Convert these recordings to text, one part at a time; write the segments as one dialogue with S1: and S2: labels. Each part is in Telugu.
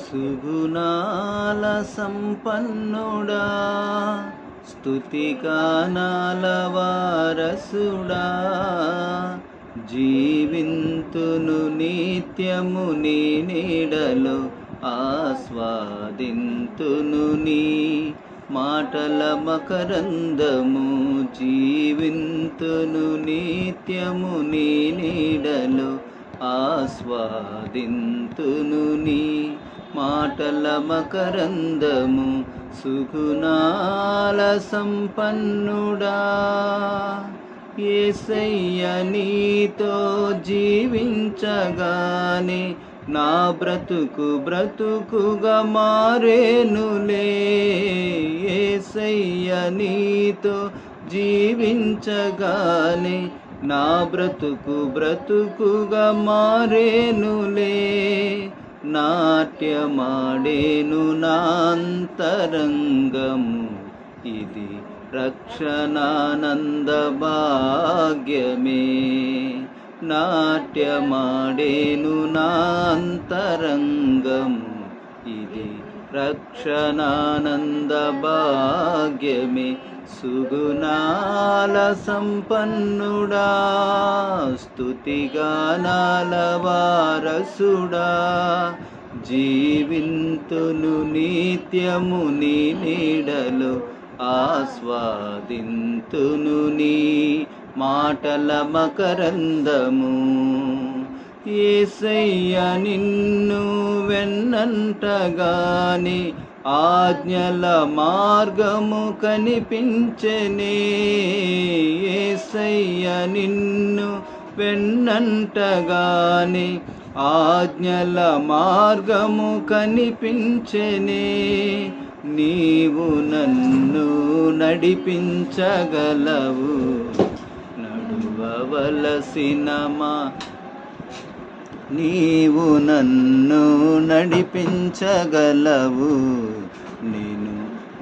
S1: సుగుణాల సంపన్నుడా, స్తుతిగానాల వారసుడా, జీవింతును నిత్యము నీ నీడలో, ఆస్వాదింతును నీ మాటల మకరందము. జీవింతును నిత్యము నీ నీడలో, ఆస్వాదింతును నీ మాటల మకరందము. సుగుణాల సంపన్నుడా, యేసయ్య నీతో జీవించగానే నా బ్రతుకుగా మారేనులే. యేసయ్య నీతో జీవించగానే నా బ్రతుకుగా మారేనులే. నాట్యమాడేను నాంతరంగము, ఇది రక్షణానంద భాగ్యమే. నాట్యమాడేను నాంతరంగము, ఇది రక్షణానంద భాగ్యమే. సుగుణాల సంపన్నుడా, స్తుతిగానాల వారసుడా, జీవింతును నిత్యము నీ నీడలో, ఆస్వాదింతును నీ మాటల మకరందము. యేసయ్య నిన్ను వెన్నంటగానే ఆజ్ఞల మార్గము కనిపించెనే. యేసయ్య నిన్ను వెన్నంటగానే ఆజ్ఞల మార్గము కనిపించెనే. నీవు నన్ను నడిపించగలవు, నడువవలసిన నీవు నన్ను నడిపించగలవు, నేను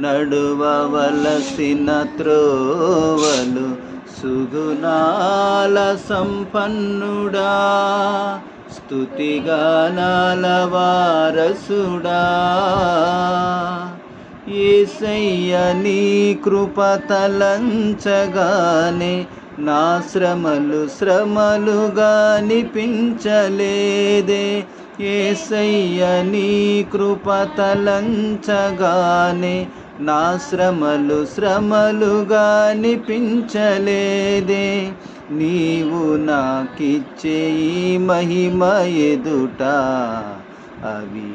S1: నడువవలసిన త్రోవలు. సుగుణాల సంపన్నుడా, స్తుతిగానాల వారసుడా, యేసయ్య నీ కృప తలంచగానే నా శ్రమలుగా నిపించలేదే. యేసయ్య నీ కృప తలంచగానే నా శ్రమలుగా నిపించలేదే. నీవు నాకిచ్చే ఈ మహిమ ఎదుట అవి